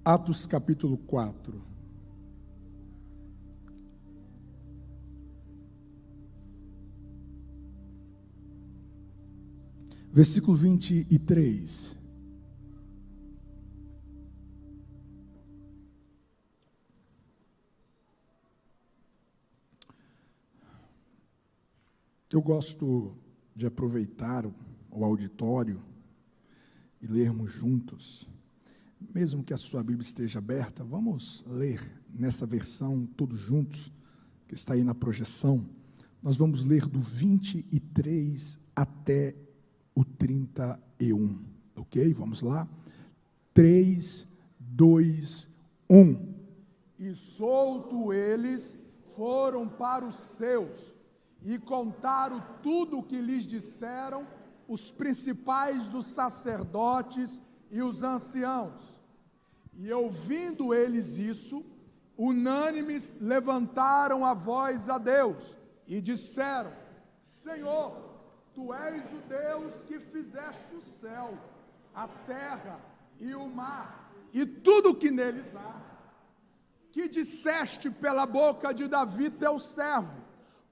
Atos capítulo 4. Versículo 23. Eu gosto de aproveitar o auditório e lermos juntos. Mesmo que a sua Bíblia esteja aberta, vamos ler nessa versão todos juntos, que está aí na projeção. Nós vamos ler do 23 até o 31, ok? Vamos lá? 3, 2, 1. E solto eles foram para os seus, e contaram tudo o que lhes disseram os principais dos sacerdotes e os anciãos. E ouvindo eles isso, unânimes levantaram a voz a Deus e disseram: Senhor, Tu és o Deus que fizeste o céu, a terra e o mar, e tudo o que neles há, que disseste pela boca de Davi teu servo,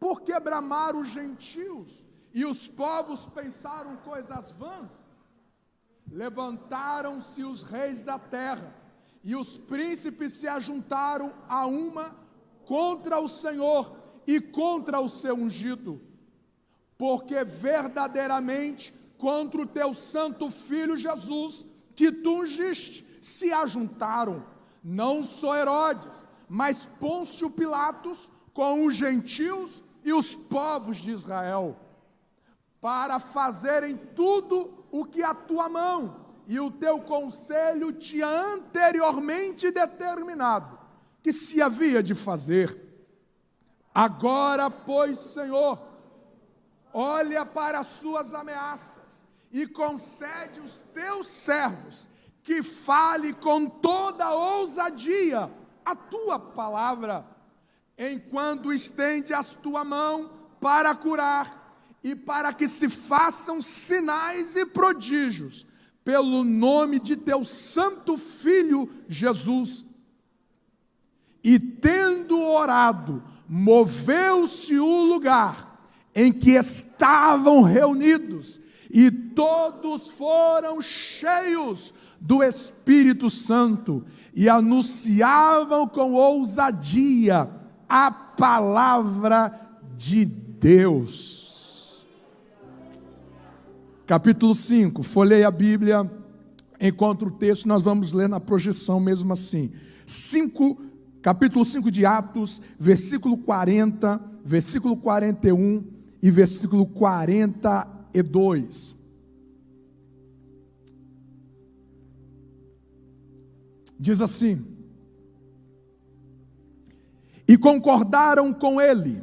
porque bramaram os gentios, e os povos pensaram coisas vãs. Levantaram-se os reis da terra, e os príncipes se ajuntaram a uma contra o Senhor e contra o seu ungido, porque verdadeiramente contra o teu santo Filho Jesus, que tu ungiste, se ajuntaram, não só Herodes, mas Pôncio Pilatos, com os gentios e os povos de Israel, para fazerem tudo o que a tua mão e o teu conselho tinha anteriormente determinado, que se havia de fazer. Agora, pois, Senhor, olha para as suas ameaças e concede os teus servos que fale com toda ousadia a tua palavra, enquanto estende a tua mão para curar, e para que se façam sinais e prodígios, pelo nome de teu santo Filho Jesus. E tendo orado, moveu-se o lugar em que estavam reunidos, e todos foram cheios do Espírito Santo, e anunciavam com ousadia a palavra de Deus. Capítulo 5, folhei a Bíblia, encontra o texto, nós vamos ler na projeção mesmo assim. Capítulo 5 de Atos, versículo 40, versículo 41 e versículo 42. Diz assim: e concordaram com ele,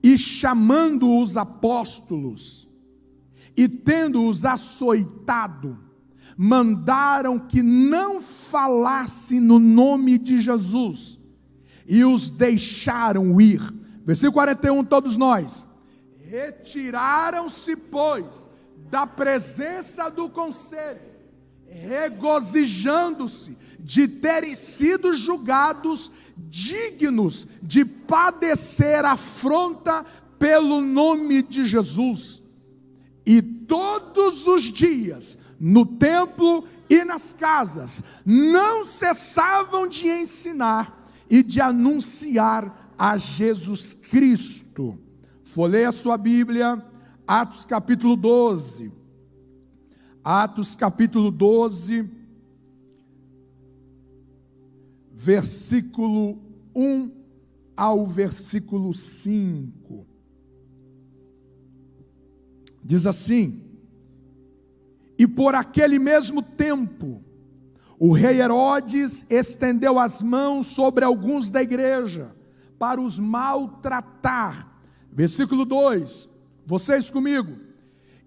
e chamando os apóstolos, e tendo-os açoitado, mandaram que não falasse no nome de Jesus, e os deixaram ir. Versículo 41, todos nós. Retiraram-se, pois, da presença do conselho, regozijando-se de terem sido julgados dignos de padecer afronta pelo nome de Jesus. E todos os dias, no templo e nas casas, não cessavam de ensinar e de anunciar a Jesus Cristo. Folheie a sua Bíblia, Atos capítulo 12. Atos capítulo 12, versículo 1 ao versículo 5. Diz assim: e por aquele mesmo tempo, o rei Herodes estendeu as mãos sobre alguns da igreja, para os maltratar. Versículo 2, vocês comigo.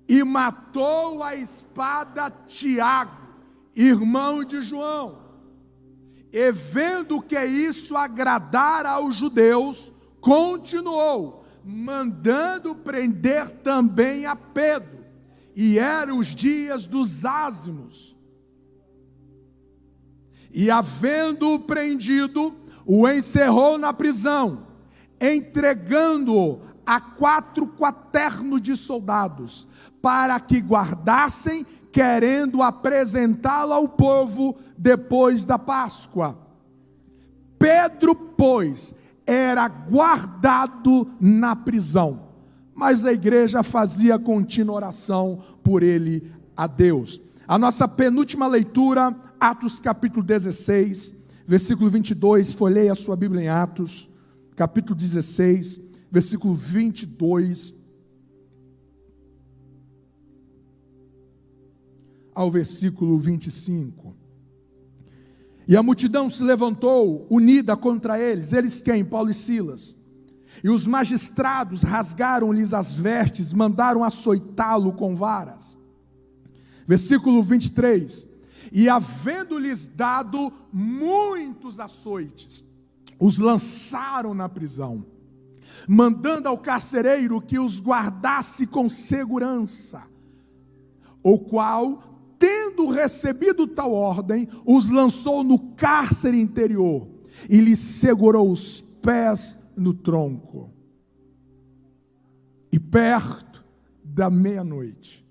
E matou a espada Tiago, irmão de João. E vendo que isso agradara aos judeus, continuou, mandando prender também a Pedro. E eram os dias dos ázimos. E havendo-o prendido, o encerrou na prisão, entregando-o a 4 quaternos de soldados, para que guardassem, querendo apresentá-lo ao povo depois da Páscoa. Pedro, pois, era guardado na prisão, mas a igreja fazia contínua oração por ele a Deus. A nossa penúltima leitura, Atos capítulo 16, versículo 22, folheie a sua Bíblia em Atos, capítulo 16, versículo 22 ao versículo 25. E a multidão se levantou, unida contra eles. Eles quem? Paulo e Silas. E os magistrados rasgaram-lhes as vestes, mandaram açoitá-lo com varas. Versículo 23. E havendo-lhes dado muitos açoites, os lançaram na prisão, mandando ao carcereiro que os guardasse com segurança, o qual, tendo recebido tal ordem, os lançou no cárcere interior e lhes segurou os pés no tronco. E perto da meia-noite,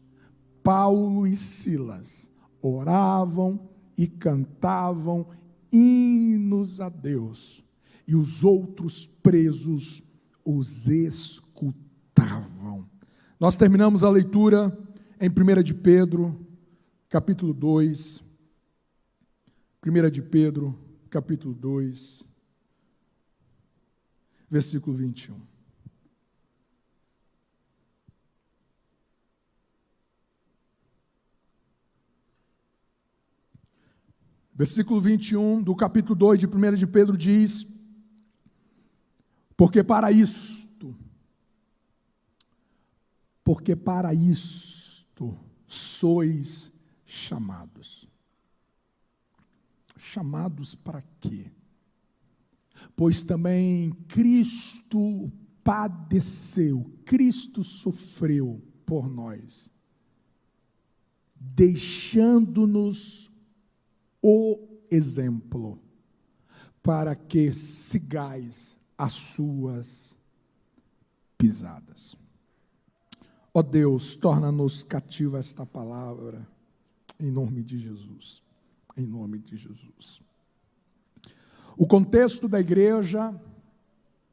Paulo e Silas oravam e cantavam hinos a Deus, e os outros presos os escutavam. Nós terminamos a leitura em 1 de Pedro, capítulo 2, 1 de Pedro, capítulo 2, versículo 21. Versículo 21 do capítulo 2 de 1 de Pedro diz: porque para isto sois chamados. Chamados para quê? Pois também Cristo padeceu, Cristo sofreu por nós, deixando-nos o exemplo, para que sigais as suas pisadas. Ó Deus, torna-nos cativos a esta palavra, em nome de Jesus, em nome de Jesus. O contexto da igreja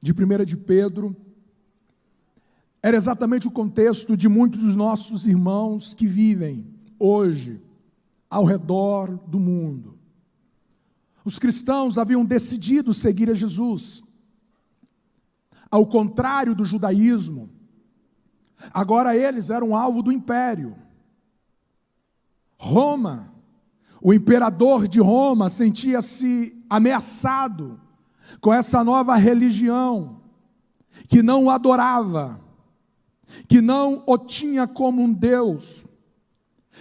de 1 de Pedro era exatamente o contexto de muitos dos nossos irmãos que vivem hoje ao redor do mundo. Os cristãos haviam decidido seguir a Jesus. Ao contrário do judaísmo, agora eles eram alvo do império. Roma, o imperador de Roma, sentia-se ameaçado com essa nova religião, que não o adorava, que não o tinha como um Deus.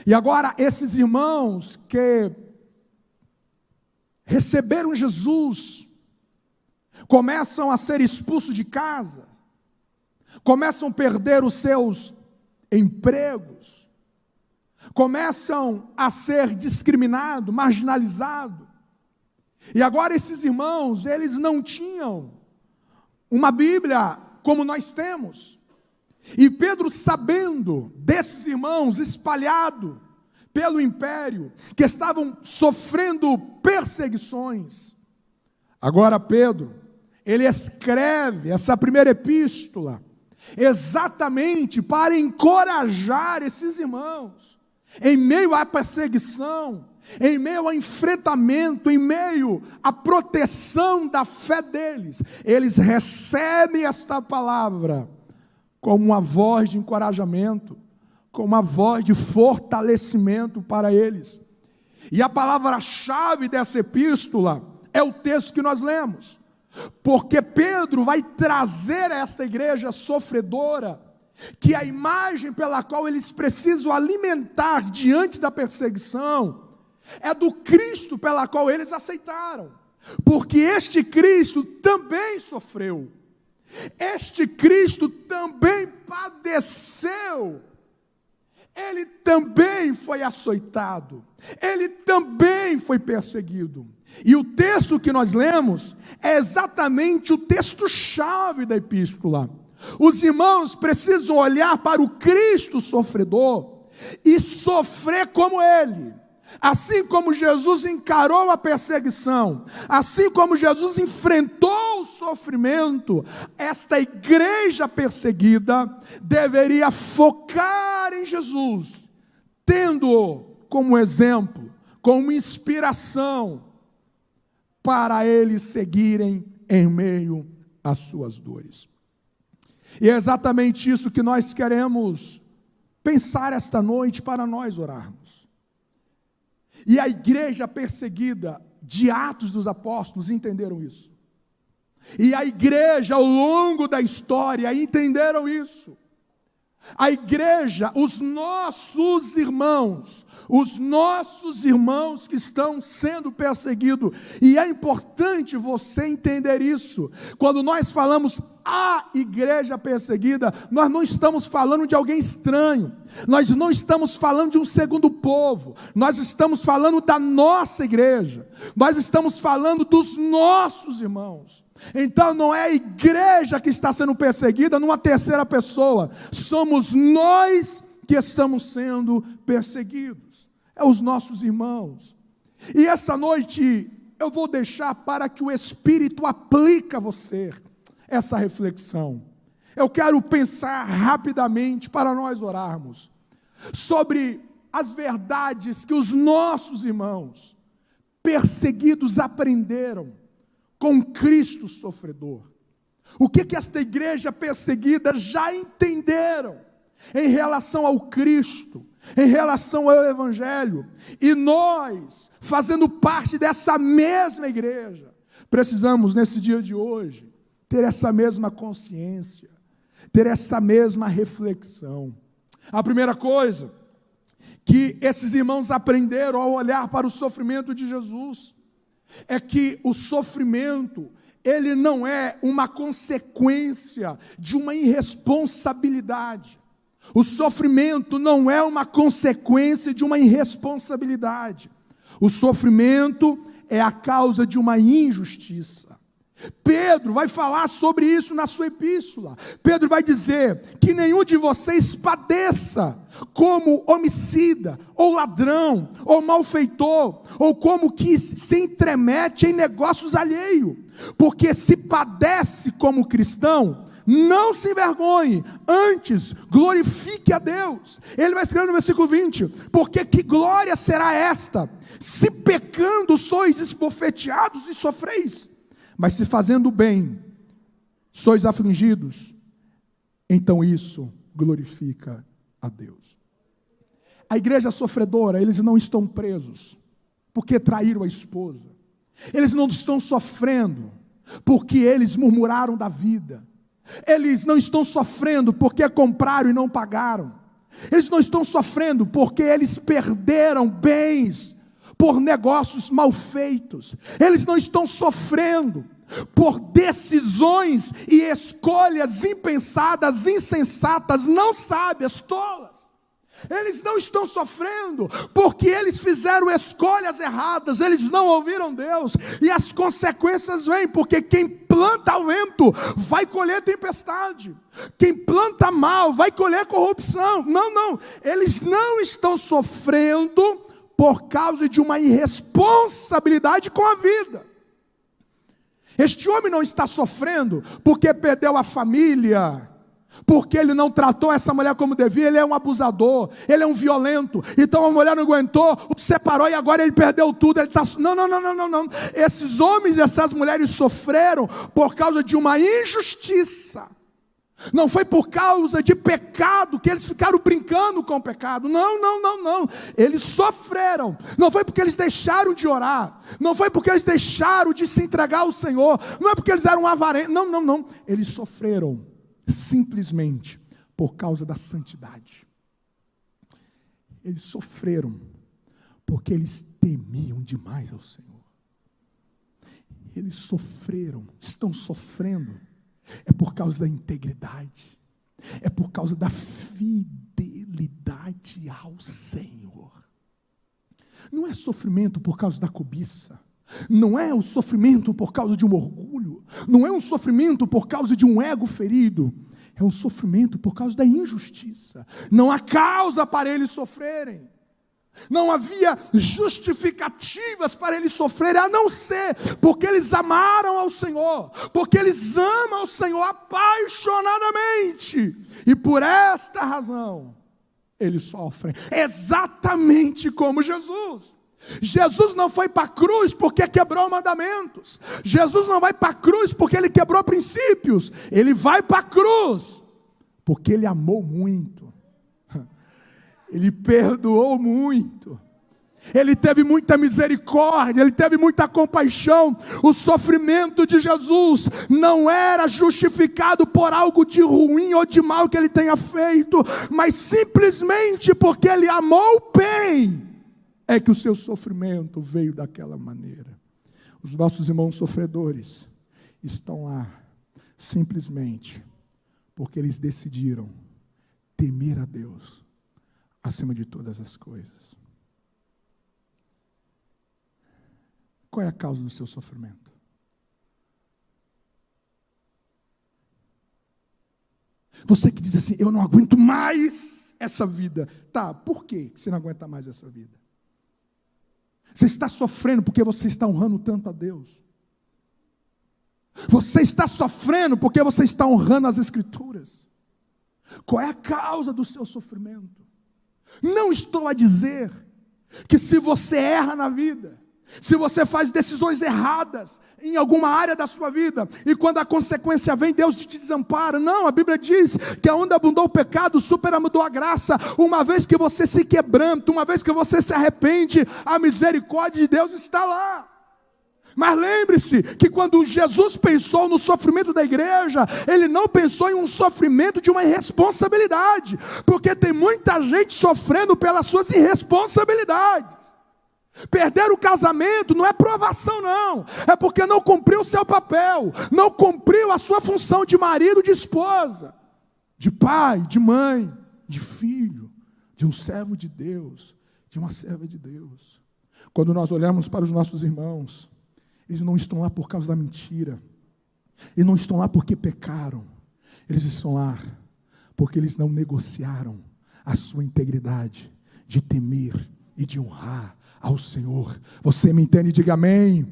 E agora esses irmãos que receberam Jesus, começam a ser expulsos de casa, começam a perder os seus empregos, começam a ser discriminados, marginalizados. E agora esses irmãos, eles não tinham uma Bíblia como nós temos. E Pedro, sabendo desses irmãos espalhados pelo império, que estavam sofrendo perseguições, agora Pedro, ele escreve essa primeira epístola exatamente para encorajar esses irmãos, em meio à perseguição, em meio ao enfrentamento, em meio à proteção da fé deles. Eles recebem esta palavra como uma voz de encorajamento, como uma voz de fortalecimento para eles. E a palavra-chave dessa epístola é o texto que nós lemos, porque Pedro vai trazer a esta igreja sofredora, que a imagem pela qual eles precisam alimentar diante da perseguição é do Cristo pela qual eles aceitaram, porque este Cristo também sofreu, este Cristo também padeceu, ele também também foi açoitado, ele também foi perseguido. E o texto que nós lemos é exatamente o texto-chave da epístola. Os irmãos precisam olhar para o Cristo sofredor e sofrer como ele. Assim como Jesus encarou a perseguição, assim como Jesus enfrentou o sofrimento, esta igreja perseguida deveria focar em Jesus, tendo-o como exemplo, como inspiração, para eles seguirem em meio às suas dores. E é exatamente isso que nós queremos pensar esta noite para nós orarmos. E a igreja perseguida de Atos dos Apóstolos entenderam isso. E a igreja ao longo da história entenderam isso. A igreja, os nossos irmãos que estão sendo perseguidos. E é importante você entender isso. Quando nós falamos a igreja perseguida, nós não estamos falando de alguém estranho. Nós não estamos falando de um segundo povo. Nós estamos falando da nossa igreja. Nós estamos falando dos nossos irmãos. Então não é a igreja que está sendo perseguida numa terceira pessoa. Somos nós que estamos sendo perseguidos. É os nossos irmãos. E essa noite eu vou deixar para que o Espírito aplique a você essa reflexão. Eu quero pensar rapidamente para nós orarmos sobre as verdades que os nossos irmãos perseguidos aprenderam com Cristo sofredor. O que esta igreja perseguida já entenderam em relação ao Cristo, em relação ao Evangelho. E nós, fazendo parte dessa mesma igreja, precisamos nesse dia de hoje ter essa mesma consciência, ter essa mesma reflexão. A primeira coisa que esses irmãos aprenderam ao olhar para o sofrimento de Jesus é que o sofrimento, ele não é uma consequência de uma irresponsabilidade. O sofrimento não é uma consequência de uma irresponsabilidade. O sofrimento é a causa de uma injustiça. Pedro vai falar sobre isso na sua epístola. Pedro vai dizer que nenhum de vocês padeça como homicida, ou ladrão, ou malfeitor, ou como que se intromete em negócios alheios. Porque se padece como cristão, não se envergonhe, antes glorifique a Deus. Ele vai escrever no versículo 20: porque que glória será esta, se pecando sois esbofeteados e sofreis? Mas se fazendo bem sois afligidos, então isso glorifica a Deus. A igreja sofredora, eles não estão presos porque traíram a esposa. Eles não estão sofrendo porque eles murmuraram da vida. Eles não estão sofrendo porque compraram e não pagaram. Eles não estão sofrendo porque eles perderam bens por negócios mal feitos. Eles não estão sofrendo por decisões e escolhas impensadas, insensatas, não sábias, tolas. Eles não estão sofrendo porque eles fizeram escolhas erradas, eles não ouviram Deus, e as consequências vêm, porque quem planta ao vento vai colher tempestade, quem planta mal vai colher corrupção. Não, eles não estão sofrendo por causa de uma irresponsabilidade com a vida. Este homem não está sofrendo porque perdeu a família, porque ele não tratou essa mulher como devia. Ele é um abusador, ele é um violento, então a mulher não aguentou, o separou e agora ele perdeu tudo. Ele está... Não. Esses homens e essas mulheres sofreram por causa de uma injustiça. Não foi por causa de pecado que eles ficaram brincando com o pecado. Não. Eles sofreram. Não foi porque eles deixaram de orar. Não foi porque eles deixaram de se entregar ao Senhor. Não é porque eles eram avarentos. Não. Eles sofreram simplesmente por causa da santidade. Eles sofreram porque eles temiam demais ao Senhor. Eles sofreram, estão sofrendo, é por causa da integridade, é por causa da fidelidade. fidelidade ao Senhor. Não é sofrimento por causa da cobiça, não é o sofrimento por causa de um orgulho, não é um sofrimento por causa de um ego ferido, é um sofrimento por causa da injustiça. Não há causa para eles sofrerem, não havia justificativas para eles sofrerem, a não ser porque eles amaram ao Senhor, porque eles amam ao Senhor apaixonadamente, e por esta razão eles sofrem, exatamente como Jesus. Jesus não foi para a cruz porque quebrou mandamentos, Jesus não vai para a cruz porque ele quebrou princípios, ele vai para a cruz porque ele amou muito, ele perdoou muito, ele teve muita misericórdia, ele teve muita compaixão. O sofrimento de Jesus não era justificado por algo de ruim ou de mal que ele tenha feito, mas simplesmente porque ele amou bem, é que o seu sofrimento veio daquela maneira. Os nossos irmãos sofredores estão lá simplesmente porque eles decidiram temer a Deus acima de todas as coisas. Qual é a causa do seu sofrimento? Você que diz assim, eu não aguento mais essa vida. Tá, por que você não aguenta mais essa vida? Você está sofrendo porque você está honrando tanto a Deus. Você está sofrendo porque você está honrando as Escrituras. Qual é a causa do seu sofrimento? Não estou a dizer que se você erra na vida, se você faz decisões erradas em alguma área da sua vida, e quando a consequência vem, Deus te desampara. Não, a Bíblia diz que onde abundou o pecado, superabundou a graça. Uma vez que você se quebranta, uma vez que você se arrepende, a misericórdia de Deus está lá. Mas lembre-se que quando Jesus pensou no sofrimento da igreja, Ele não pensou em um sofrimento de uma irresponsabilidade, porque tem muita gente sofrendo pelas suas irresponsabilidades. Perder o casamento não é provação, não, é porque não cumpriu o seu papel, não cumpriu a sua função de marido, de esposa, de pai, de mãe, de filho, de um servo de Deus, de uma serva de Deus. Quando nós olhamos para os nossos irmãos, eles não estão lá por causa da mentira, eles não estão lá porque pecaram, eles estão lá porque eles não negociaram a sua integridade de temer e de honrar ao Senhor. Você me entende? Diga amém.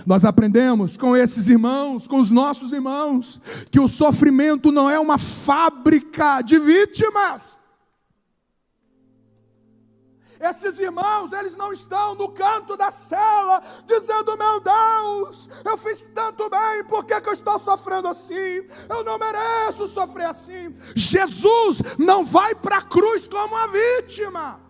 Nós aprendemos com esses irmãos, com os nossos irmãos, que o sofrimento não é uma fábrica de vítimas. Esses irmãos, eles não estão no canto da cela, dizendo, meu Deus, eu fiz tanto bem, por que eu estou sofrendo assim? Eu não mereço sofrer assim. Jesus não vai para a cruz como uma vítima.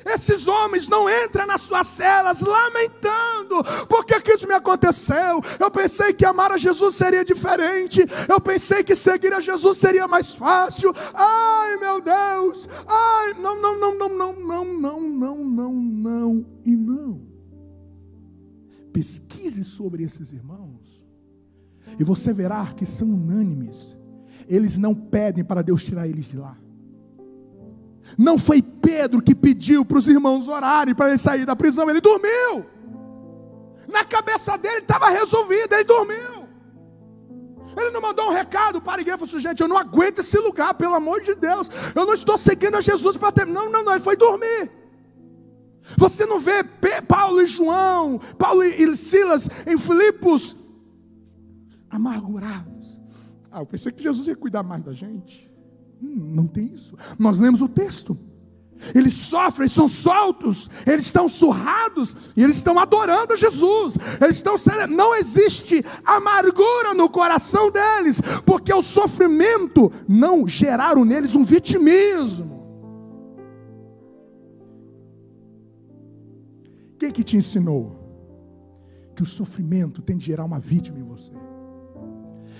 Esses homens não entram nas suas celas lamentando, por que isso me aconteceu? Eu pensei que amar a Jesus seria diferente, eu pensei que seguir a Jesus seria mais fácil. Ai meu Deus, ai, não e não. Pesquise sobre esses irmãos e você verá que são unânimes. Eles não pedem para Deus tirar eles de lá. Não foi Pedro que pediu para os irmãos orarem para ele sair da prisão, ele dormiu. Na cabeça dele estava resolvido, ele dormiu. Ele não mandou um recado para a igreja, falou assim, gente, eu não aguento esse lugar, pelo amor de Deus, eu não estou seguindo a Jesus para ter. Não, ele foi dormir. Você não vê Paulo e João, Paulo e Silas em Filipos amargurados. Eu pensei que Jesus ia cuidar mais da gente. Não tem isso. Nós lemos o texto. Eles sofrem, são soltos, eles estão surrados e eles estão adorando a Jesus. Eles estão não existe amargura no coração deles, porque o sofrimento não geraram neles um vitimismo. Quem que te ensinou que o sofrimento tem de gerar uma vítima em você?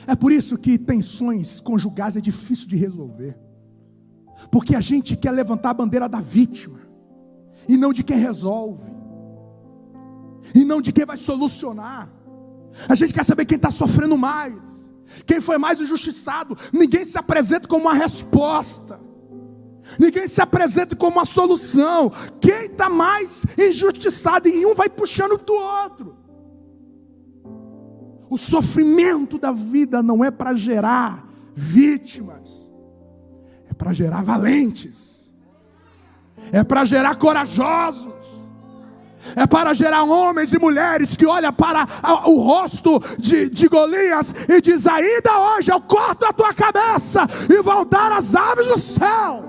É por isso que tensões conjugais é difícil de resolver. Porque a gente quer levantar a bandeira da vítima, e não de quem resolve, e não de quem vai solucionar. A gente quer saber quem está sofrendo mais, quem foi mais injustiçado. Ninguém se apresenta como uma resposta. Ninguém se apresenta como uma solução. Quem está mais injustiçado em um vai puxando do outro. O sofrimento da vida não é para gerar vítimas, é para gerar valentes, é para gerar corajosos, é para gerar homens e mulheres que olham para o rosto de Golias e diz: ainda hoje eu corto a tua cabeça e vou dar as aves do céu.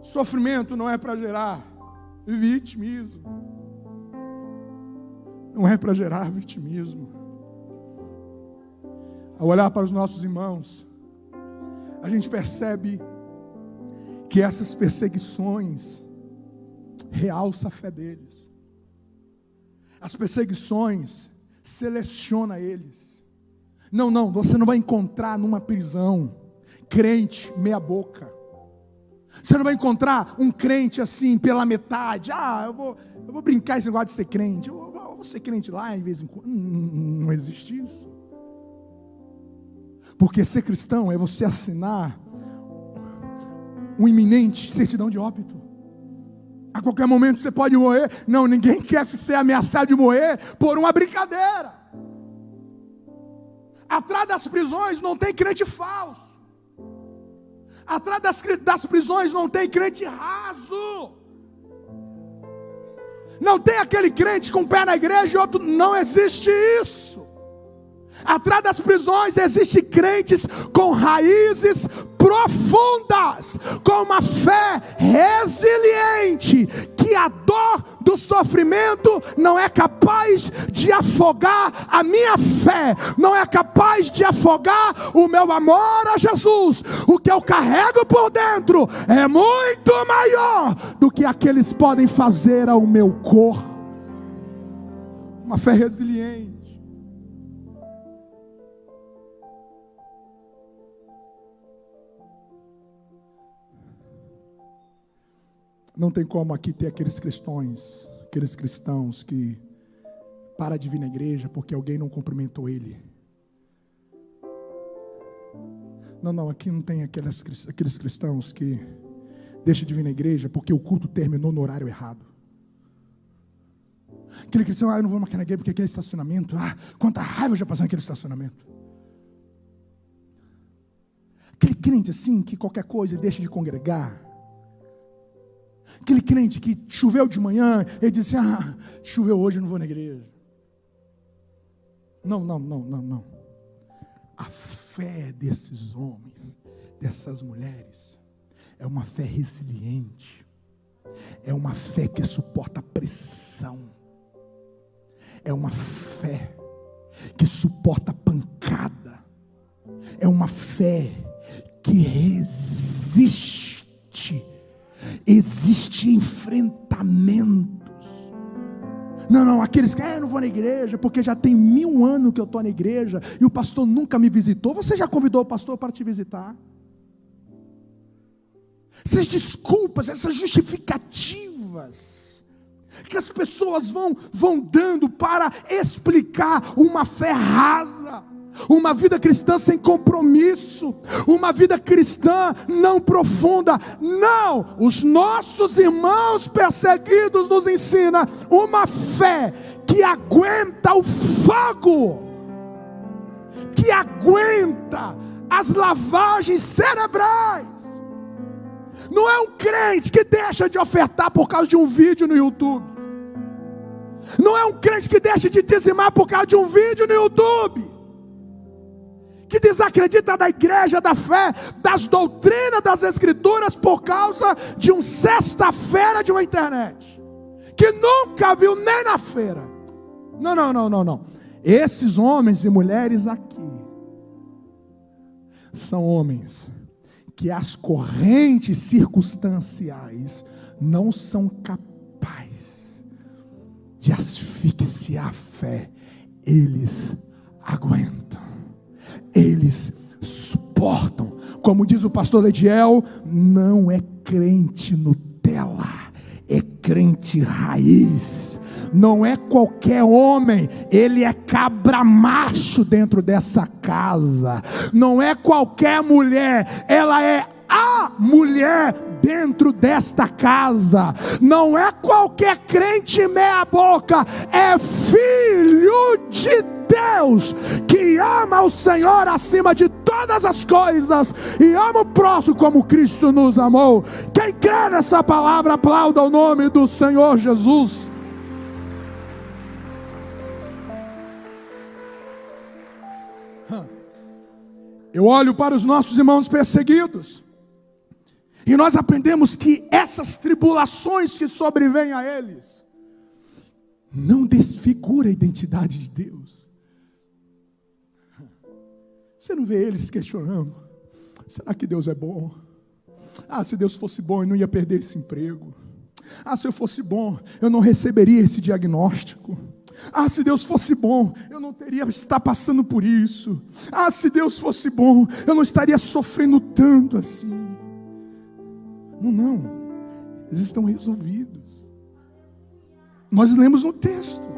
Sofrimento não é para gerar vitimismo. Não é para gerar vitimismo. Ao olhar para os nossos irmãos, a gente percebe que essas perseguições realçam a fé deles. As perseguições selecionam eles. Não, você não vai encontrar numa prisão crente meia boca. Você não vai encontrar um crente assim pela metade. Eu vou brincar esse negócio de ser crente. Eu vou ser crente lá de vez em quando. Não existe isso. Porque ser cristão é você assinar uma iminente certidão de óbito. A qualquer momento você pode morrer. Não, ninguém quer ser ameaçado de morrer por uma brincadeira. Atrás das prisões não tem crente falso. Atrás das prisões não tem crente raso. Não tem aquele crente com um pé na igreja e outro. Não existe isso. Atrás das prisões existem crentes com raízes profundas, com uma fé resiliente, que a dor do sofrimento não é capaz de afogar a minha fé, não é capaz de afogar o meu amor a Jesus. O que eu carrego por dentro é muito maior do que aqueles podem fazer ao meu corpo. Uma fé resiliente. Não tem como aqui ter aqueles cristãos que param de vir na igreja porque alguém não cumprimentou ele. Não, aqui não tem aqueles cristãos que deixam de vir na igreja porque o culto terminou no horário errado. Aquele cristão, eu não vou marcar na igreja porque aquele estacionamento, quanta raiva eu já passei naquele estacionamento. Aquele crente assim, que qualquer coisa ele deixa de congregar. Aquele crente que choveu de manhã, ele disse: choveu hoje, eu não vou na igreja. Não. A fé desses homens, dessas mulheres, é uma fé resiliente. É uma fé que suporta pressão. É uma fé que suporta pancada. É uma fé que resiste. Existe enfrentamentos. Não, aqueles que eu não vou na igreja porque já tem 1000 anos que eu estou na igreja e o pastor nunca me visitou. Você já convidou o pastor para te visitar? Essas desculpas, essas justificativas que as pessoas vão dando para explicar uma fé rasa, uma vida cristã sem compromisso, uma vida cristã não profunda. Não, os nossos irmãos perseguidos nos ensinam uma fé que aguenta o fogo, que aguenta as lavagens cerebrais. Não é um crente que deixa de ofertar por causa de um vídeo no YouTube. Não é um crente que deixa de dizimar por causa de um vídeo no YouTube, que desacredita da igreja, da fé, das doutrinas das escrituras por causa de um sexta-feira de uma internet, que nunca viu nem na feira. Não. Esses homens e mulheres aqui são homens que as correntes circunstanciais não são capazes de asfixiar a fé. Eles aguentam. Eles suportam. Como diz o pastor Lediel, não é crente Nutella, é crente raiz. não é qualquer homem, ele é cabra macho dentro dessa casa. Não é qualquer mulher, ela é a mulher dentro desta casa. Não é qualquer crente meia boca, é filho de Deus, que ama o Senhor acima de todas as coisas e ama o próximo como Cristo nos amou. Quem crê nesta palavra, aplauda o nome do Senhor Jesus. Eu olho para os nossos irmãos perseguidos e nós aprendemos que essas tribulações que sobrevêm a eles não desfigura a identidade de Deus. Você não vê eles questionando: será que Deus é bom? Se Deus fosse bom, eu não ia perder esse emprego. Se eu fosse bom, eu não receberia esse diagnóstico. Se Deus fosse bom, eu não teria que estar passando por isso. Se Deus fosse bom, eu não estaria sofrendo tanto assim. Não, eles estão resolvidos. Nós lemos no texto,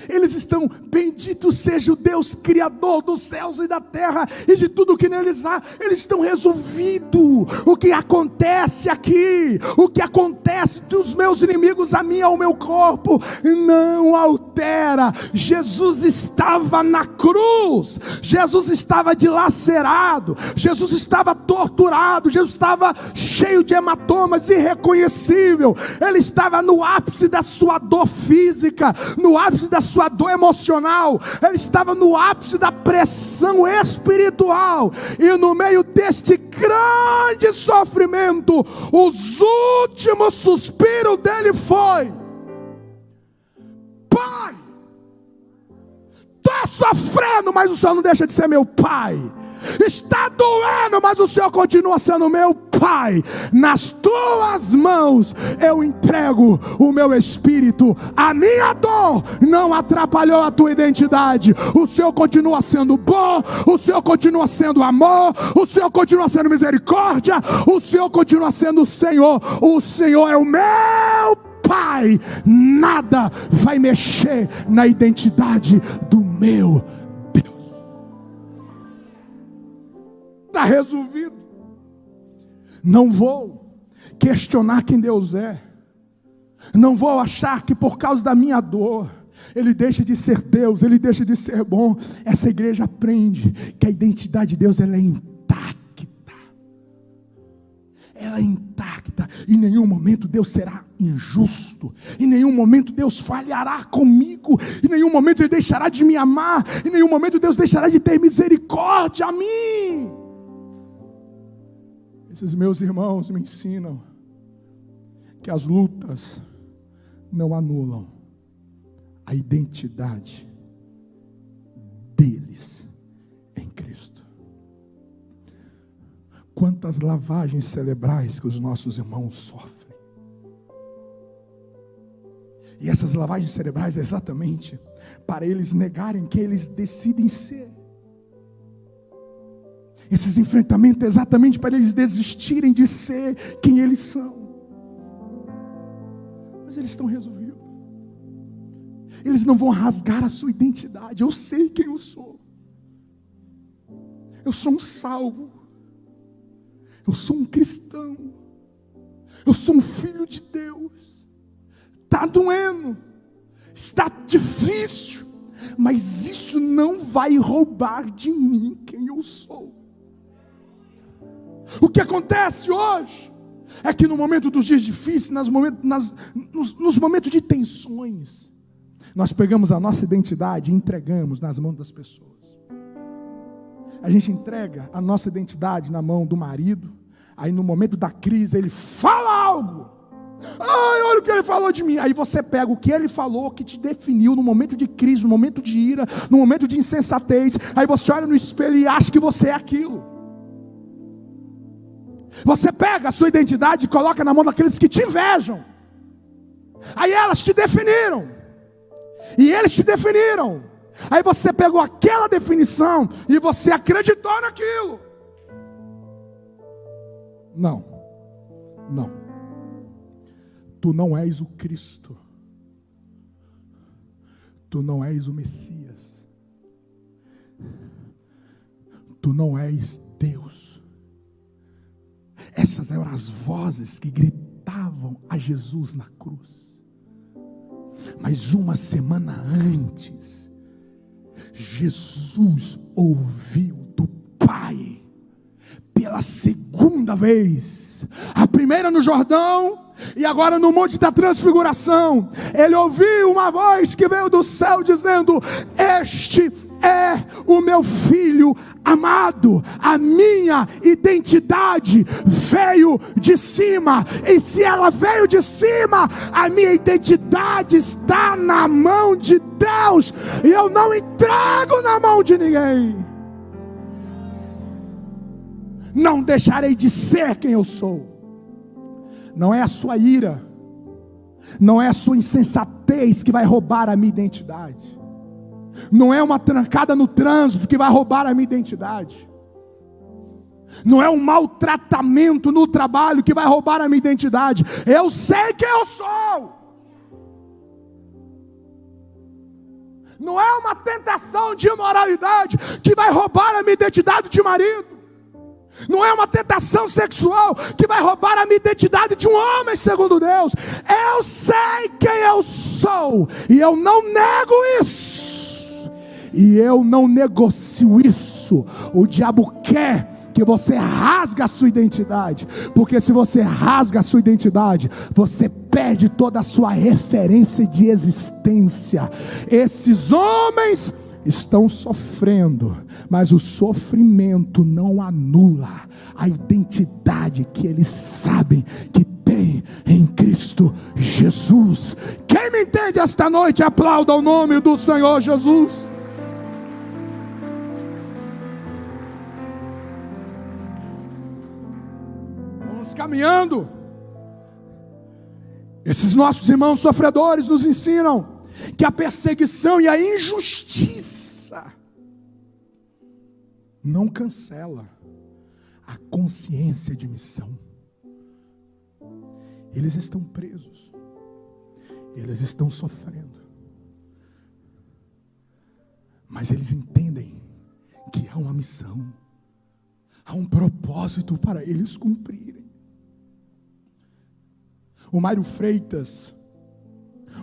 eles estão: bendito seja o Deus Criador dos céus e da terra e de tudo que neles há. Eles estão resolvidos. O que acontece aqui, o que acontece dos meus inimigos a mim e ao meu corpo, não altera. Jesus estava na cruz, Jesus estava dilacerado, Jesus estava torturado, Jesus estava cheio de hematomas, irreconhecível. Ele estava no ápice da sua dor física, no ápice da sua dor emocional, ele estava no ápice da pressão espiritual, e no meio deste grande sofrimento, os últimos suspiros dele foi: Pai, estou sofrendo, mas o Senhor não deixa de ser meu Pai. Está doendo, mas o Senhor continua sendo meu Pai. Nas tuas mãos eu entrego o meu espírito. A minha dor não atrapalhou a tua identidade. O Senhor continua sendo bom, o Senhor continua sendo amor, o Senhor continua sendo misericórdia, o Senhor continua sendo o Senhor. O Senhor é o meu Pai. Nada vai mexer na identidade do meu Deus. Está resolvido. Não vou questionar quem Deus é. Não vou achar que por causa da minha dor Ele deixa de ser Deus, Ele deixa de ser bom. Essa igreja aprende que a identidade de Deus, ela é intacta. Ela é intacta. Em nenhum momento Deus será injusto. Em nenhum momento Deus falhará comigo. Em nenhum momento Ele deixará de me amar. Em nenhum momento Deus deixará de ter misericórdia a mim. Esses meus irmãos me ensinam que as lutas não anulam a identidade deles em Cristo. Quantas lavagens cerebrais que os nossos irmãos sofrem. E essas lavagens cerebrais é exatamente para eles negarem quem eles decidem ser. Esses enfrentamentos é exatamente para eles desistirem de ser quem eles são. Mas eles estão resolvidos. Eles não vão rasgar a sua identidade. Eu sei quem eu sou. Eu sou um salvo. Eu sou um cristão. Eu sou um filho de Deus. Está doendo. Está difícil. Mas isso não vai roubar de mim quem eu sou. O que acontece hoje é que no momento dos dias difíceis, nos momentos de tensões, nós pegamos a nossa identidade e entregamos nas mãos das pessoas. A gente entrega a nossa identidade na mão do marido, aí no momento da crise ele fala algo. Olha o que ele falou de mim. Aí você pega o que ele falou, que te definiu no momento de crise, no momento de ira, no momento de insensatez. Aí você olha no espelho e acha que você é aquilo. Você pega a sua identidade e coloca na mão daqueles que te invejam. Aí elas te definiram. E eles te definiram. Aí você pegou aquela definição e você acreditou naquilo. Não. Tu não és o Cristo. Tu não és o Messias. Tu não és Deus. Essas eram as vozes que gritavam a Jesus na cruz. Mas uma semana antes, Jesus ouviu do Pai, pela segunda vez, a primeira no Jordão, e agora no Monte da Transfiguração, ele ouviu uma voz que veio do céu dizendo: este é o meu filho amado. A minha identidade veio de cima, e se ela veio de cima, a minha identidade está na mão de Deus, e eu não entrego na mão de ninguém. Não deixarei de ser quem eu sou. Não é a sua ira, não é a sua insensatez que vai roubar a minha identidade. Não é uma trancada no trânsito que vai roubar a minha identidade. Não é um maltratamento no trabalho que vai roubar a minha identidade. Eu sei quem eu sou. Não é uma tentação de imoralidade que vai roubar a minha identidade de marido. Não é uma tentação sexual que vai roubar a minha identidade de um homem segundo Deus. Eu sei quem eu sou, e eu não nego isso, e eu não negocio isso. O diabo quer que você rasgue a sua identidade, porque se você rasga a sua identidade, você perde toda a sua referência de existência. Esses homens estão sofrendo, mas o sofrimento não anula a identidade que eles sabem que tem em Cristo Jesus. Quem me entende esta noite, aplauda o nome do Senhor Jesus. Vamos caminhando. Esses nossos irmãos sofredores nos ensinam que a perseguição e a injustiça não cancela a consciência de missão. Eles estão presos, eles estão sofrendo, mas eles entendem que há uma missão, há um propósito para eles cumprirem. O Mário Freitas,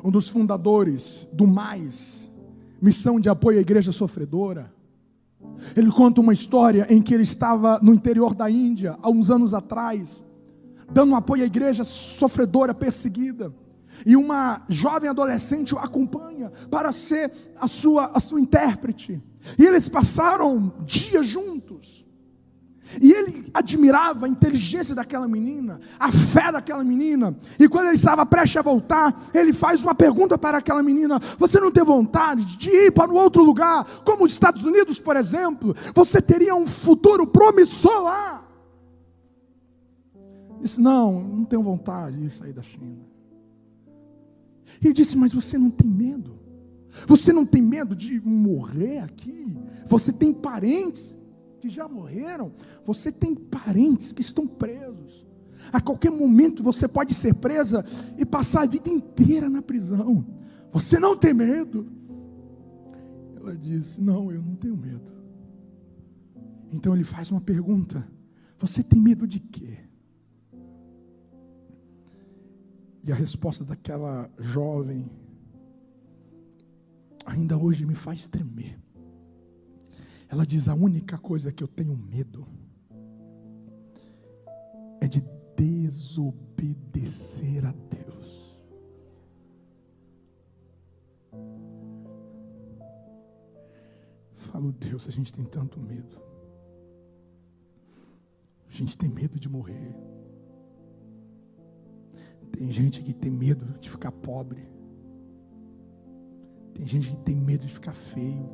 um dos fundadores do MAIS, Missão de Apoio à Igreja Sofredora, ele conta uma história em que ele estava no interior da Índia, há uns anos atrás, dando um apoio à igreja sofredora, perseguida, e uma jovem adolescente o acompanha para ser a sua intérprete, e eles passaram dias juntos, e ele admirava a inteligência daquela menina, a fé daquela menina. E quando ele estava prestes a voltar, ele faz uma pergunta para aquela menina: você não tem vontade de ir para um outro lugar, como os Estados Unidos, por exemplo? Você teria um futuro promissor lá. Ele disse: não tenho vontade de sair da China. Ele disse: mas você não tem medo? Você não tem medo de morrer aqui? Você tem parentes que já morreram, você tem parentes que estão presos. A qualquer momento você pode ser presa e passar a vida inteira na prisão. Você não tem medo? Ela disse: não, eu não tenho medo. Então ele faz uma pergunta: você tem medo de quê? E a resposta daquela jovem ainda hoje me faz tremer. Ela diz: a única coisa que eu tenho medo é de desobedecer a Deus. Falo: Deus, a gente tem tanto medo. A gente tem medo de morrer. Tem gente que tem medo de ficar pobre. Tem gente que tem medo de ficar feio,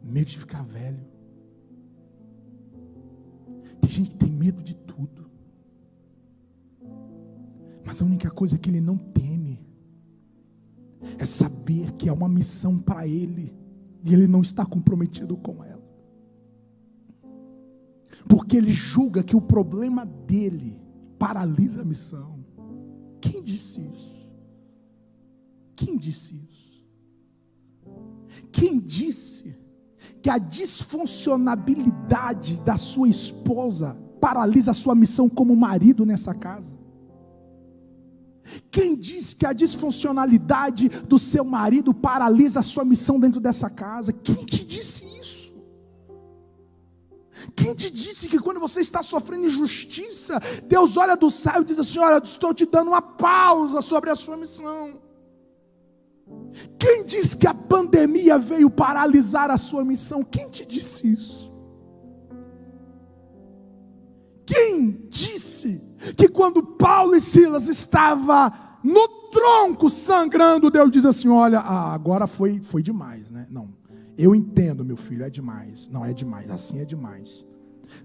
medo de ficar velho. Tem gente que tem medo de tudo. Mas a única coisa que ele não teme é saber que há uma missão para ele e ele não está comprometido com ela. Porque ele julga que o problema dele paralisa a missão. Que Quem disse isso? Quem disse isso? Quem disse que a disfuncionalidade da sua esposa paralisa a sua missão como marido nessa casa? Quem disse que a disfuncionalidade do seu marido paralisa a sua missão dentro dessa casa? Quem te disse isso? Quem te disse que quando você está sofrendo injustiça, Deus olha do céu e diz assim: olha, eu estou te dando uma pausa sobre a sua missão? Quem disse que a pandemia veio paralisar a sua missão? Quem te disse isso? Quem disse que quando Paulo e Silas estavam no tronco sangrando, Deus diz assim: olha, agora foi demais, né? Não, eu entendo, meu filho, é demais. Não, é demais, assim é demais.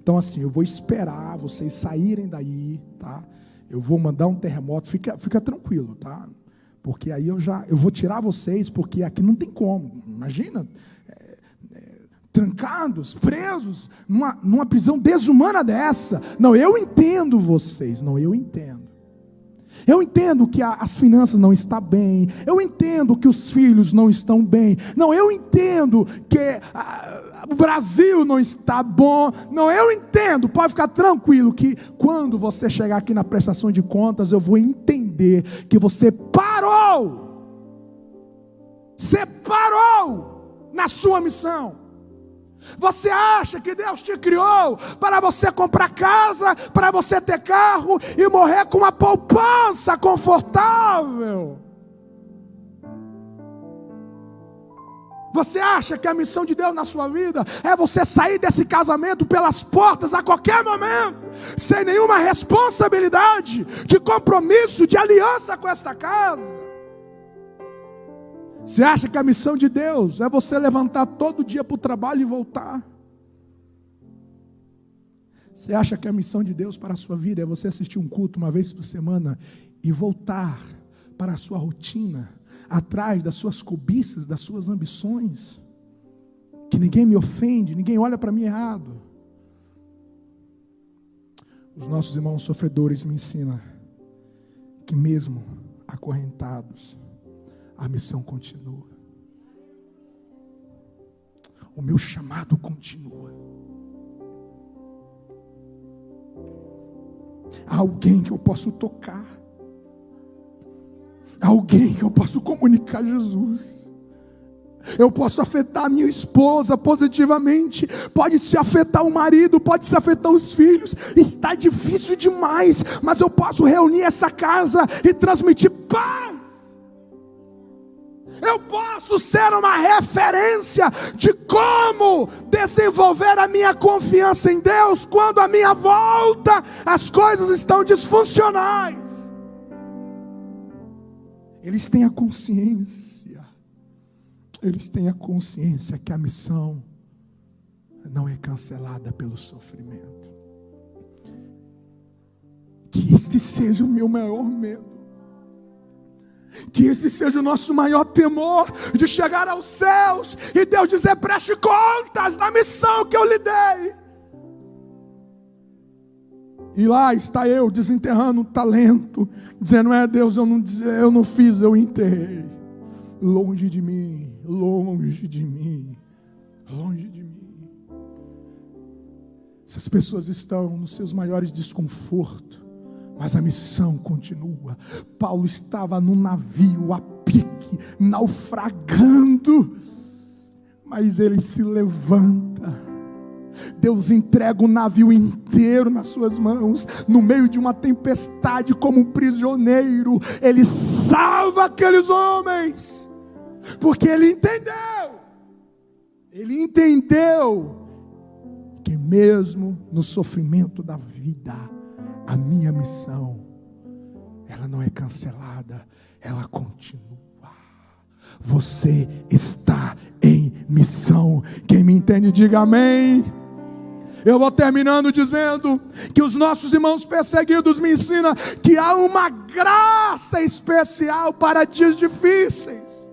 Então assim, eu vou esperar vocês saírem daí, tá? Eu vou mandar um terremoto, fica tranquilo, tá? Porque aí eu vou tirar vocês, porque aqui não tem como. Imagina, trancados, presos, numa prisão desumana dessa. Não, eu entendo vocês. Não, eu entendo. Eu entendo que as finanças não estão bem. Eu entendo que os filhos não estão bem. Não, eu entendo que o Brasil não está bom. Não, eu entendo. Pode ficar tranquilo que quando você chegar aqui na prestação de contas, eu vou entender que você parou. Você parou na sua missão. Você acha que Deus te criou para você comprar casa, para você ter carro e morrer com uma poupança confortável? Você acha que a missão de Deus na sua vida é você sair desse casamento pelas portas a qualquer momento, sem nenhuma responsabilidade, de compromisso, de aliança com essa casa? Você acha que a missão de Deus é você levantar todo dia para o trabalho e voltar? Você acha que a missão de Deus para a sua vida é você assistir um culto uma vez por semana e voltar para a sua rotina, atrás das suas cobiças, das suas ambições? Que ninguém me ofende, ninguém olha para mim errado. Os nossos irmãos sofredores me ensinam que mesmo acorrentados, a missão continua. O meu chamado continua. Há alguém que eu posso tocar. Há alguém que eu posso comunicar Jesus. Eu posso afetar a minha esposa positivamente. Pode se afetar o marido, pode se afetar os filhos. Está difícil demais, mas eu posso reunir essa casa e transmitir paz. Eu posso ser uma referência de como desenvolver a minha confiança em Deus quando à minha volta as coisas estão disfuncionais. Eles têm a consciência que a missão não é cancelada pelo sofrimento. Que este seja o meu maior medo. Que esse seja o nosso maior temor, de chegar aos céus e Deus dizer: preste contas da missão que eu lhe dei. E lá está eu desenterrando um talento, dizendo: Deus, eu não fiz, eu enterrei. Longe de mim, longe de mim, longe de mim. Essas pessoas estão nos seus maiores desconfortos, mas a missão continua. Paulo estava no navio a pique, naufragando, mas ele se levanta. Deus entrega o navio inteiro nas suas mãos, no meio de uma tempestade, como um prisioneiro. Ele salva aqueles homens, porque ele entendeu que mesmo no sofrimento da vida, a minha missão, ela não é cancelada, ela continua. Você está em missão. Quem me entende, diga amém. Eu vou terminando dizendo que os nossos irmãos perseguidos me ensinam que há uma graça especial para dias difíceis.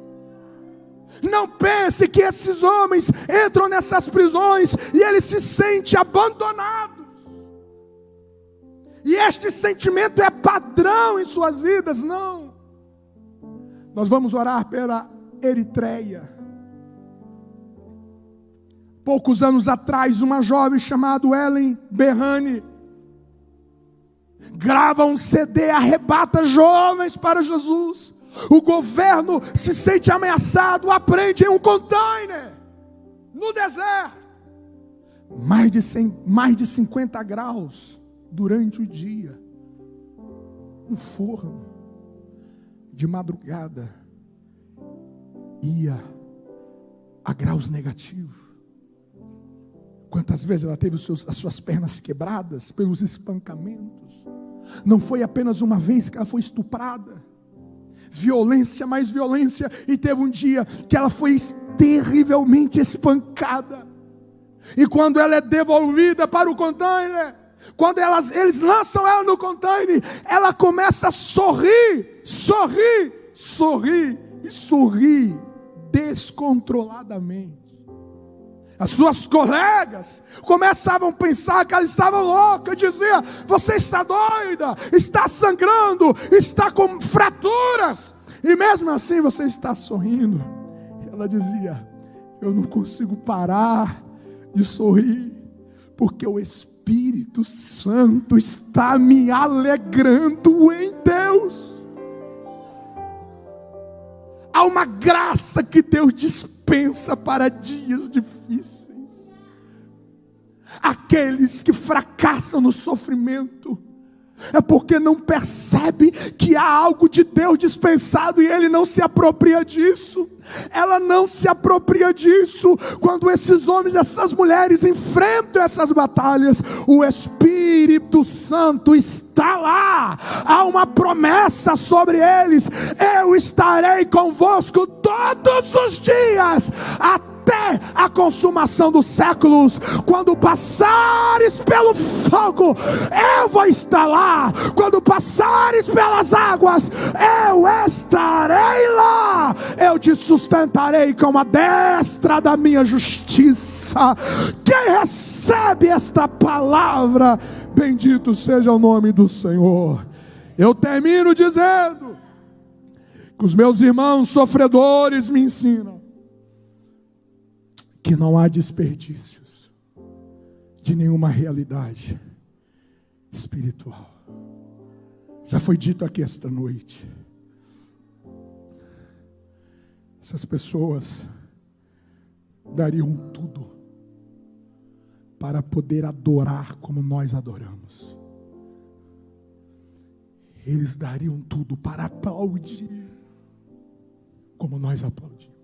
Não pense que esses homens entram nessas prisões e eles se sentem abandonados. e este sentimento é padrão em suas vidas. Não. Nós vamos orar pela Eritreia. Poucos anos atrás, uma jovem chamada Ellen Berrani grava um CD, arrebata jovens para Jesus. O governo se sente ameaçado, aprende em um container, no deserto. Mais de 50 graus durante o dia. Um forno. De madrugada. Ia a graus negativos. Quantas vezes ela teve as suas pernas quebradas pelos espancamentos. Não foi apenas uma vez que ela foi estuprada. Violência, mais violência. E teve um dia que ela foi terrivelmente espancada. E quando ela é devolvida para o container, quando eles lançam ela no container, ela começa a sorrir descontroladamente. As suas colegas começavam a pensar que ela estava louca, dizia: você está doida, está sangrando, está com fraturas, e mesmo assim você está sorrindo. Ela dizia: eu não consigo parar de sorrir, porque o Espírito Santo está me alegrando em Deus. Há uma graça que Deus dispensa para dias difíceis. Aqueles que fracassam no sofrimento é porque não percebe que há algo de Deus dispensado e ele não se apropria disso. Ela não se apropria disso. Quando esses homens, essas mulheres enfrentam essas batalhas, o Espírito Santo está lá. Há uma promessa sobre eles: eu estarei convosco todos os dias, até a consumação dos séculos. Quando passares pelo fogo, eu vou estar lá. Quando passares pelas águas, eu estarei lá. Eu te sustentarei com a destra da minha justiça. Quem recebe esta palavra, bendito seja o nome do Senhor. Eu termino dizendo que os meus irmãos sofredores me ensinam que não há desperdícios de nenhuma realidade espiritual. Já foi dito aqui esta noite. Essas pessoas dariam tudo para poder adorar como nós adoramos. Eles dariam tudo para aplaudir como nós aplaudimos.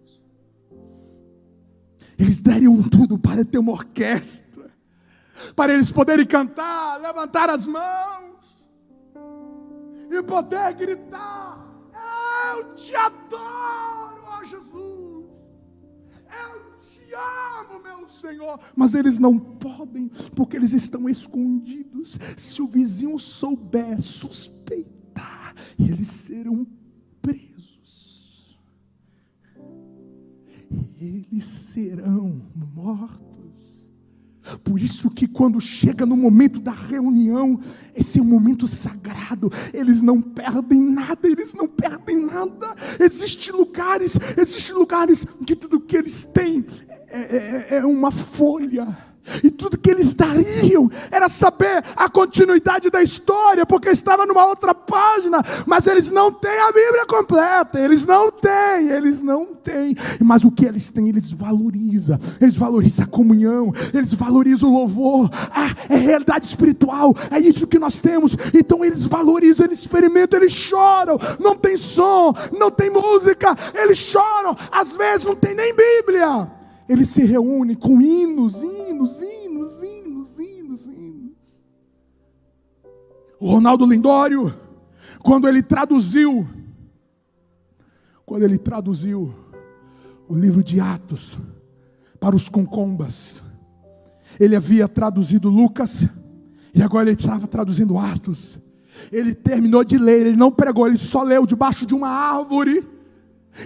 Eles dariam tudo para ter uma orquestra, para eles poderem cantar, levantar as mãos e poder gritar: eu te adoro, ó Jesus, eu te amo, meu Senhor. Mas eles não podem, porque eles estão escondidos. Se o vizinho souber, suspeitar, eles serão presos. Eles serão mortos. Por isso que quando chega no momento da reunião, esse é um momento sagrado. Eles não perdem nada, Existem lugares que tudo que eles têm é uma folha. E tudo que eles dariam era saber a continuidade da história, porque estava numa outra página. Mas eles não têm a Bíblia completa. Eles não têm. Mas o que eles têm, eles valorizam. Eles valorizam a comunhão, eles valorizam o louvor. É realidade espiritual, é isso que nós temos. Então eles valorizam, eles experimentam, eles choram. Não tem som, não tem música, eles choram. Às vezes não tem nem Bíblia. Eles se reúnem com hinos. O Ronaldo Lindório, quando ele traduziu o livro de Atos para os concombas, ele havia traduzido Lucas, e agora ele estava traduzindo Atos. Ele terminou de ler, ele não pregou, ele só leu debaixo de uma árvore.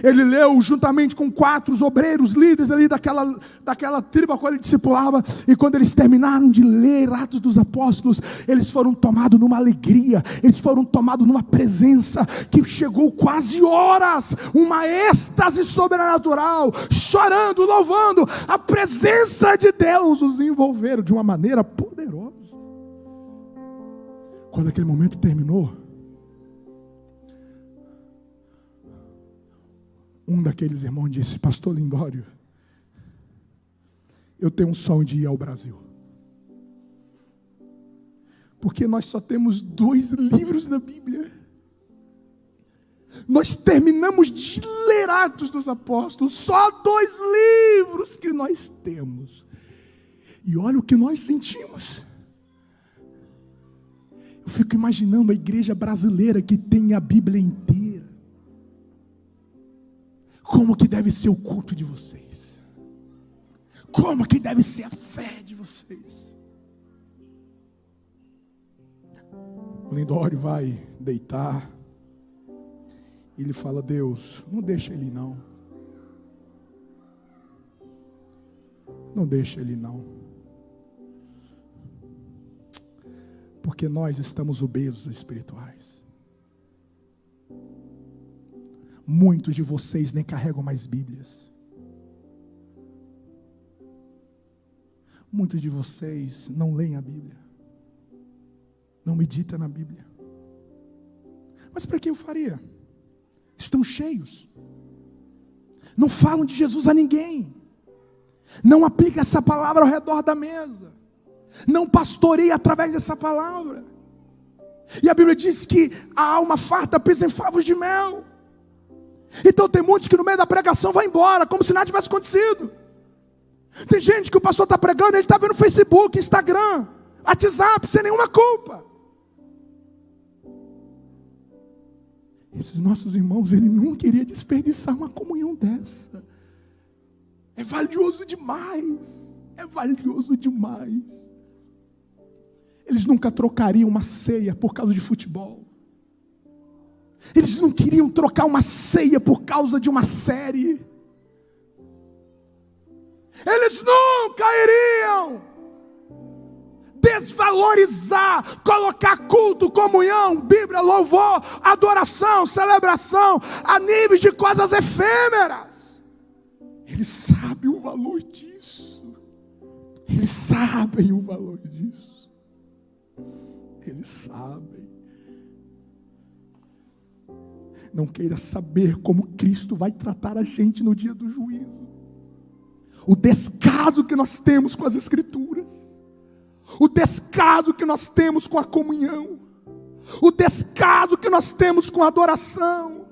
Ele leu juntamente com 4 obreiros, líderes ali daquela tribo a qual ele discipulava. E quando eles terminaram de ler Atos dos Apóstolos, eles foram tomados numa alegria, eles foram tomados numa presença que chegou quase horas, uma êxtase sobrenatural, chorando, louvando. A presença de Deus os envolveram de uma maneira poderosa. Quando aquele momento terminou, um daqueles irmãos disse: pastor Lindório, eu tenho um sonho de ir ao Brasil, porque nós só temos 2 livros na Bíblia. Nós terminamos de ler Atos dos Apóstolos, só 2 livros que nós temos, e olha o que nós sentimos. Eu fico imaginando a igreja brasileira que tem a Bíblia inteira. Como que deve ser o culto de vocês? Como que deve ser a fé de vocês? O Lindório vai deitar. Ele fala: Deus, não deixa ele não. Não deixa ele não. Porque nós estamos obesos espirituais. Muitos de vocês nem carregam mais Bíblias. Muitos de vocês não leem a Bíblia. Não meditam na Bíblia. Mas para que eu faria? Estão cheios. Não falam de Jesus a ninguém. Não aplicam essa palavra ao redor da mesa. Não pastoreia através dessa palavra. E a Bíblia diz que a alma farta pisa em favos de mel. Então tem muitos que no meio da pregação vai embora, como se nada tivesse acontecido. Tem gente que o pastor está pregando, ele está vendo Facebook, Instagram, WhatsApp, sem nenhuma culpa. Esses nossos irmãos, ele nunca iria desperdiçar uma comunhão dessa. É valioso demais. É valioso demais. Eles nunca trocariam uma ceia por causa de futebol. Eles não queriam trocar uma ceia por causa de uma série. Eles nunca iriam desvalorizar, colocar culto, comunhão, Bíblia, louvor, adoração, celebração a níveis de coisas efêmeras. Eles sabem o valor disso. Eles sabem o valor disso. Eles sabem. Não queira saber como Cristo vai tratar a gente no dia do juízo. O descaso que nós temos com as Escrituras. O descaso que nós temos com a comunhão. O descaso que nós temos com a adoração.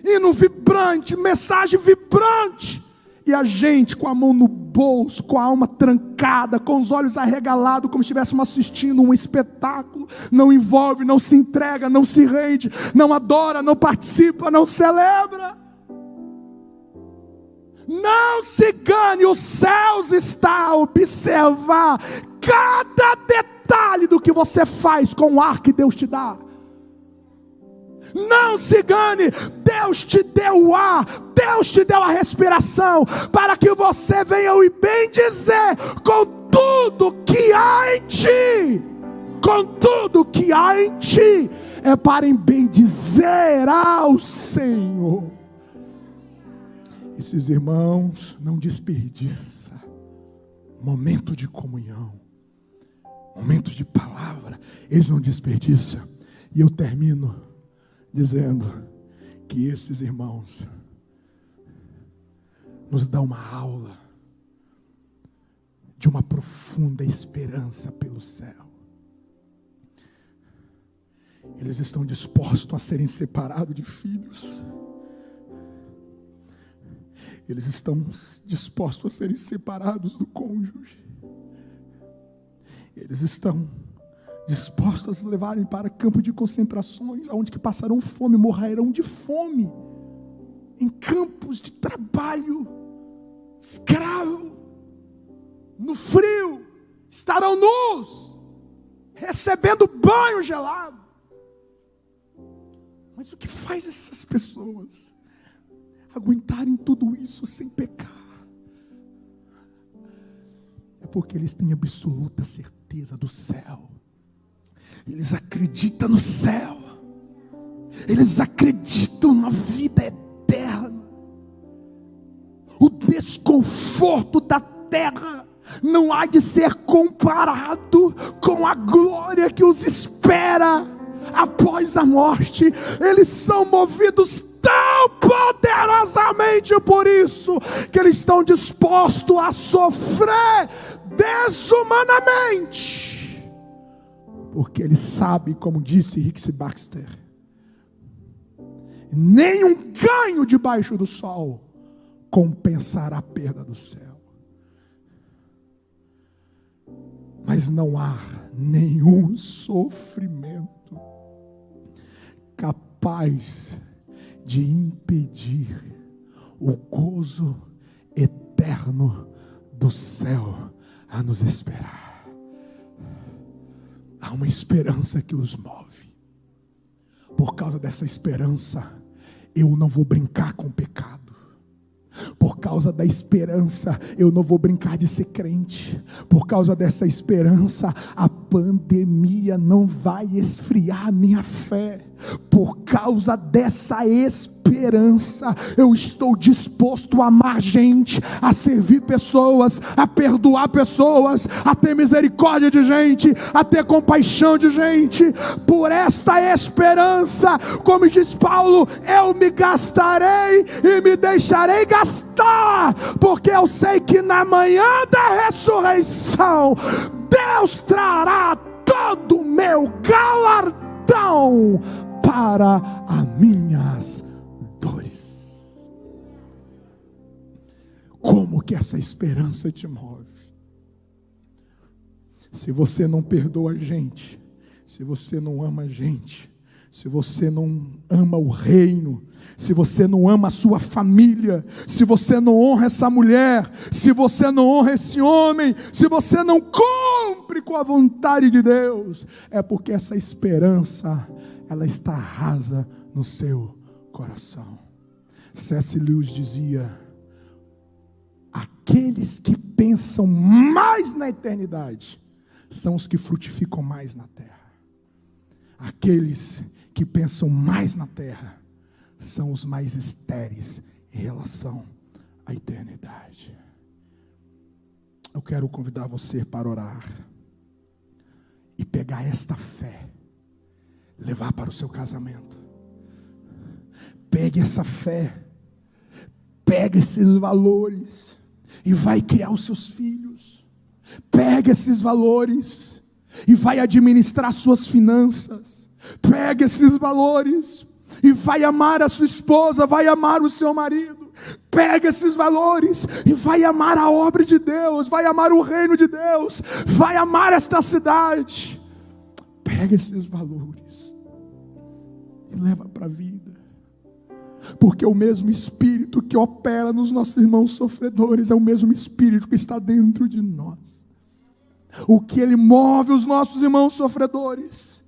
Hino vibrante, mensagem vibrante. E a gente com a mão no bolso, com a alma trancada, com os olhos arregalados, como se estivéssemos assistindo um espetáculo. Não envolve, não se entrega, não se rende, não adora, não participa, não celebra. Não se engane, os céus está a observar cada detalhe do que você faz com o ar que Deus te dá. Não se engane, Deus te deu o ar, Deus te deu a respiração, para que você venha o bem dizer com tudo que há em ti. Com tudo que há em ti, é para bem dizer ao Senhor. Esses irmãos não desperdiçam momento de comunhão, momento de palavra, eles não desperdiçam. E eu termino dizendo que esses irmãos nos dão uma aula de uma profunda esperança pelo céu. Eles estão dispostos a serem separados de filhos. Eles estão dispostos a serem separados do cônjuge. Eles estão dispostos a se levarem para campo de concentrações, onde que passarão fome, morrerão de fome, em campos de trabalho, escravo, no frio, estarão nus, recebendo banho gelado. Mas o que faz essas pessoas? aguentarem tudo isso sem pecar, é porque eles têm absoluta certeza do céu. Eles acreditam no céu. Eles acreditam na vida eterna. O desconforto da terra não há de ser comparado com a glória que os espera após a morte. Eles são movidos tão poderosamente por isso, que eles estão dispostos a sofrer desumanamente, porque eles sabem, como disse Rick Baxter, nenhum ganho debaixo do sol compensará a perda do céu. Mas não há nenhum sofrimento capaz de impedir o gozo eterno do céu a nos esperar. Há uma esperança que os move. Por causa dessa esperança, eu não vou brincar com o pecado. Por causa da esperança, eu não vou brincar de ser crente. Por causa dessa esperança, a pandemia não vai esfriar a minha fé. Por causa dessa esperança, eu estou disposto a amar gente, a servir pessoas, a perdoar pessoas, a ter misericórdia de gente, a ter compaixão de gente. Por esta esperança, como diz Paulo, eu me gastarei e me deixarei gastar, porque eu sei que na manhã da ressurreição, Deus trará todo o meu galardão para as minhas dores. Como que essa esperança te move? Se você não perdoa a gente, se você não ama a gente, se você não ama o reino, se você não ama a sua família, se você não honra essa mulher, se você não honra esse homem, se você não cumpre com a vontade de Deus, é porque essa esperança, ela está rasa no seu coração. C.S. Lewis dizia: aqueles que pensam mais na eternidade são os que frutificam mais na terra. Aqueles que pensam mais na terra são os mais estéreis em relação à eternidade. Eu quero convidar você para orar e pegar esta fé, levar para o seu casamento. Pegue essa fé, pegue esses valores e vai criar os seus filhos. Pegue esses valores e vai administrar suas finanças. Pegue esses valores e vai amar a sua esposa, vai amar o seu marido. Pega esses valores e vai amar a obra de Deus, vai amar o reino de Deus, vai amar esta cidade. Pega esses valores e leva para a vida, porque o mesmo Espírito que opera nos nossos irmãos sofredores é o mesmo Espírito que está dentro de nós. O que Ele move os nossos irmãos sofredores,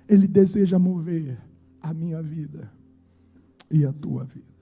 Ele deseja mover a minha vida e a tua vida.